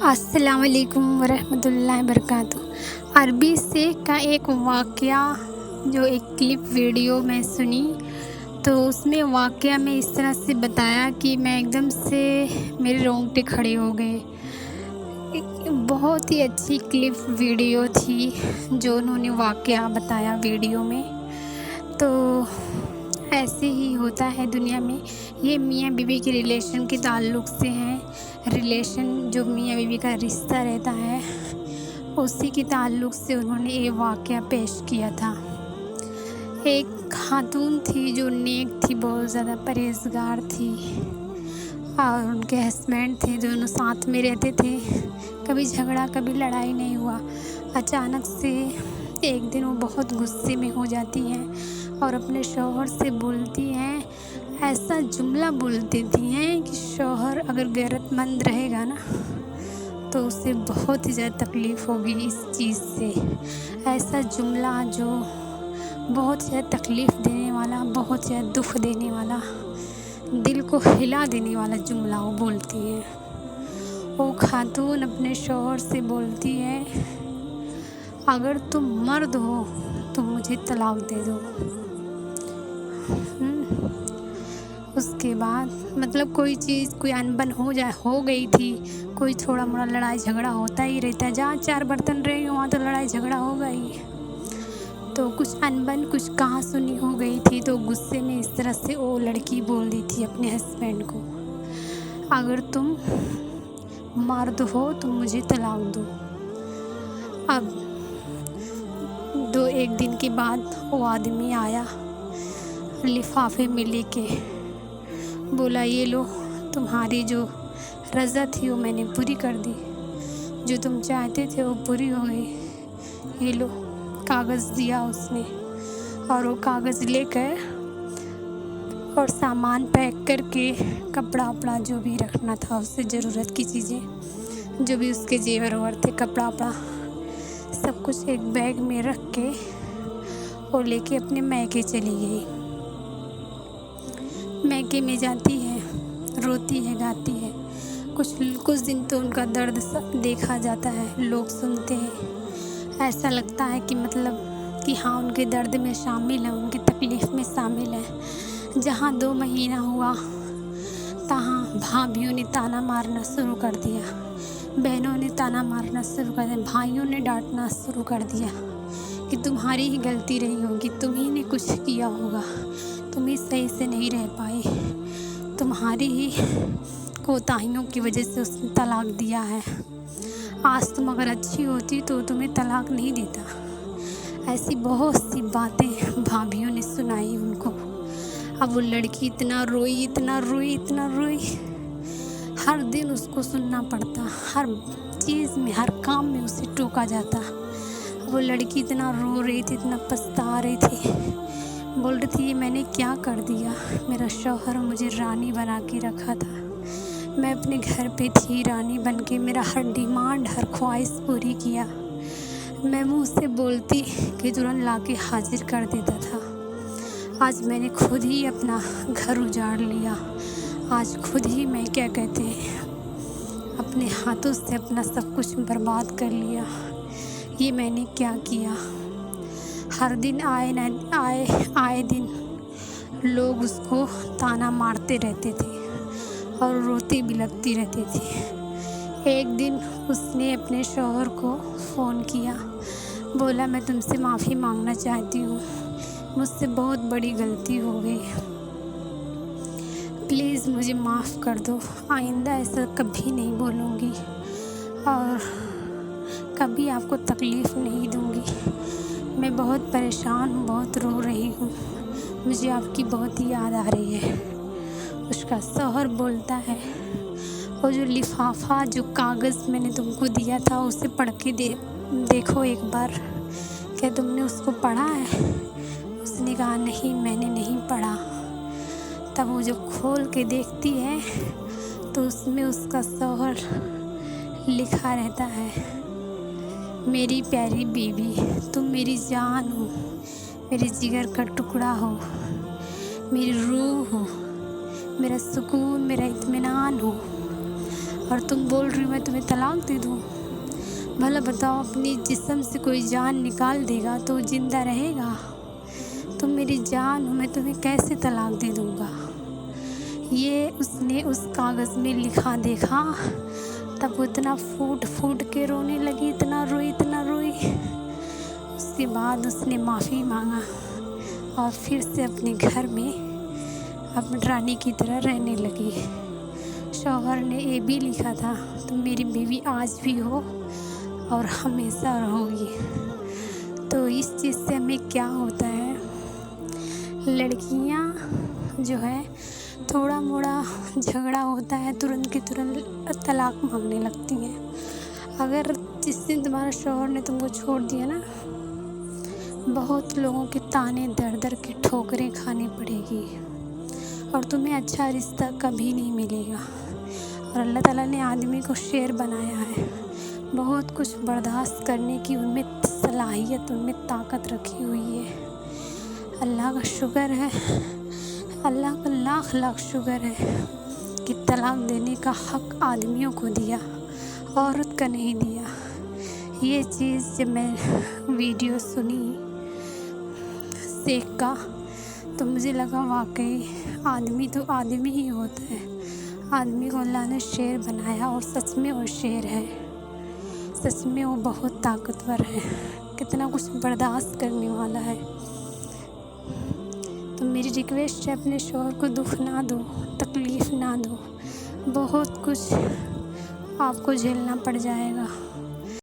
السلام علیکم ورحمۃ اللہ وبرکاتہ۔ عربی سے کا ایک واقعہ جو ایک کلپ ویڈیو میں سنی، تو اس میں واقعہ میں اس طرح سے بتایا کہ میں ایک دم سے میرے رونگٹے کھڑے ہو گئے۔ بہت ہی اچھی کلپ ویڈیو تھی جو انہوں نے واقعہ بتایا ویڈیو میں۔ تو ایسے ہی ہوتا ہے دنیا میں۔ یہ میاں بیوی کے ریلیشن کے تعلق سے ہیں۔ ریلیشن جو میاں بیوی کا رشتہ رہتا ہے اسی کے تعلق سے انہوں نے یہ واقعہ پیش کیا تھا۔ ایک خاتون تھی جو نیک تھی، بہت زیادہ پرہیزگار تھی، اور ان کے ہسبینڈ تھے، دونوں ساتھ میں رہتے تھے، کبھی جھگڑا کبھی لڑائی نہیں ہوا۔ اچانک سے ایک دن وہ بہت غصے میں ہو جاتی ہیں اور اپنے شوہر سے بولتی ہیں، ایسا جملہ بول دیتی ہیں کہ شوہر اگر غیرت مند رہے گا نا تو اسے بہت ہی زیادہ تکلیف ہوگی اس چیز سے۔ ایسا جملہ جو بہت زیادہ تکلیف دینے والا، بہت زیادہ دکھ دینے والا، دل کو ہلا دینے والا جملہ وہ بولتی ہے۔ وہ خاتون اپنے شوہر سے بولتی ہے، اگر تم مرد ہو تو مجھے طلاق دے دو۔ اس کے بعد مطلب کوئی چیز کوئی انبن ہو گئی تھی، کوئی تھوڑا موڑا لڑائی جھگڑا ہوتا ہی رہتا ہے، جہاں چار برتن رہیں گے وہاں تو لڑائی جھگڑا ہوگا ہی۔ تو کچھ انبن کچھ کہا سنی ہو گئی تھی، تو غصے میں اس طرح سے وہ لڑکی بول دی تھی اپنے ہسبینڈ کو، اگر تم مرد ہو تو مجھے طلاق دو۔ اب ایک دن کے بعد وہ آدمی آیا لفافے میں لے کے، بولا یہ لو، تمہاری جو رضا تھی وہ میں نے پوری کر دی، جو تم چاہتے تھے وہ پوری ہو گئی، یہ لو۔ کاغذ دیا اس نے، اور وہ کاغذ لے کر اور سامان پیک کر کے، کپڑا وپڑا جو بھی رکھنا تھا اس سے ضرورت کی چیزیں، جو بھی اس کے زیور وور تھے، کپڑا وپڑا سب کچھ ایک بیگ میں رکھ کے وہ لے کے اپنے میکے چلی گئی۔ میکے میں جاتی ہے، روتی ہے، گاتی ہے۔ کچھ دن تو ان کا درد دیکھا جاتا ہے، لوگ سنتے ہیں، ایسا لگتا ہے کہ مطلب کہ ہاں ان کے درد میں شامل ہیں، ان کی تکلیف میں شامل ہیں۔ جہاں 2 مہینہ ہوا تہاں بھابھیوں نے تانا مارنا شروع کر دیا، بہنوں نے تانا مارنا شروع کر دیا، بھائیوں نے ڈانٹنا شروع کر دیا کہ تمہاری ہی غلطی رہی ہوگی، تمہیں نے کچھ کیا ہوگا، تم ہی صحیح سے نہیں رہ پائی، تمہاری ہی کوتاہیوں کی وجہ سے اس نے طلاق دیا ہے، آج تم اگر اچھی ہوتی تو تمہیں طلاق نہیں دیتا۔ ایسی بہت سی باتیں بھابھیوں نے سنائی ان کو۔ اب وہ لڑکی اتنا روئی، اتنا روئی، اتنا روئی، ہر دن اس کو سننا پڑتا، ہر چیز میں، ہر کام میں اسے ٹوکا جاتا۔ وہ لڑکی اتنا رو رہی تھی، اتنا پچھتا رہی تھی، بول رہی تھی یہ میں نے کیا کر دیا، میرا شوہر مجھے رانی بنا کے رکھا تھا، میں اپنے گھر پہ تھی رانی بن کے، میرا ہر ڈیمانڈ ہر خواہش پوری کیا، میں منہ سے بولتی کہ ترنت لا کے حاضر کر دیتا تھا، آج میں نے خود ہی اپنا گھر اجاڑ لیا، آج خود ہی میں کیا کہتے ہیں اپنے ہاتھوں سے اپنا سب کچھ برباد کر لیا، یہ میں نے کیا کیا۔ ہر دن آئے دن لوگ اس کو تانا مارتے رہتے تھے اور روتی بلکتی رہتی تھی۔ ایک دن اس نے اپنے شوہر کو فون کیا، بولا میں تم سے معافی مانگنا چاہتی ہوں، مجھ سے بہت بڑی غلطی ہو گئی، پلیز مجھے معاف کر دو، آئندہ ایسا کبھی نہیں بولوں گی اور کبھی آپ کو تکلیف نہیں دوں گی، میں بہت پریشان ہوں، بہت رو رہی ہوں، مجھے آپ کی بہت یاد آ رہی ہے۔ اس کا شوہر بولتا ہے، وہ جو لفافہ جو کاغذ میں نے تم کو دیا تھا اسے پڑھ کے دیکھو ایک بار، کیا تم نے اس کو پڑھا ہے؟ اس نے کہا نہیں، میں نے نہیں پڑھا۔ تب وہ جب کھول کے دیکھتی ہے تو اس میں اس کا شوہر لکھا رہتا ہے، میری پیاری بیوی، تم میری جان ہو، میرے جگر کا ٹکڑا ہو، میری روح ہو، میرا سکون، میرا اطمینان ہو، اور تم بول رہی ہو میں تمہیں طلاق دے دوں؟ بھلا بتاؤ، اپنی جسم سے کوئی جان نکال دے گا تو زندہ رہے گا؟ تم میری جان ہو، میں تمہیں کیسے طلاق دے دوں گا؟ یہ اس نے اس کاغذ میں لکھا دیکھا، تب وہ اتنا پھوٹ پھوٹ کے رونے لگی، اتنا روئی۔ اس کے بعد اس نے معافی مانگا اور پھر سے اپنے گھر میں اپنی رانی کی طرح رہنے لگی۔ شوہر نے یہ بھی لکھا تھا، تم میری بیوی آج بھی ہو اور ہمیشہ رہو گی۔ تو اس چیز سے ہمیں کیا ہوتا ہے، لڑکیاں جو ہے تھوڑا موڑا جھگڑا ہوتا ہے ترنت کی ترنت طلاق مانگنے لگتی ہیں۔ اگر جس دن تمہارا شوہر نے تم کو چھوڑ دیا نا، بہت لوگوں کے تانے در کے ٹھوکریں کھانی پڑے گی اور تمہیں اچھا رشتہ کبھی نہیں ملے گا۔ اور اللہ تعالیٰ نے آدمی کو شیر بنایا ہے، بہت کچھ برداشت کرنے کی ان میں صلاحیت، ان میں طاقت رکھی ہوئی ہے۔ اللہ کا شکر ہے، اللہ کا لاکھ لاکھ شکر ہے کہ طلاق دینے کا حق آدمیوں کو دیا، عورت کا نہیں دیا۔ یہ چیز جب میں ویڈیو سنی شیخ کا تو مجھے لگا واقعی آدمی تو آدمی ہی ہوتا ہے، آدمی کو اللہ نے شیر بنایا، اور سچ میں وہ شیر ہے، سچ میں وہ بہت طاقتور ہے، کتنا کچھ برداشت کرنے والا ہے۔ تو میری ریکویسٹ ہے، اپنے شوہر کو دکھ نہ دو، تکلیف نہ دو، بہت کچھ آپ کو جھیلنا پڑ جائے گا۔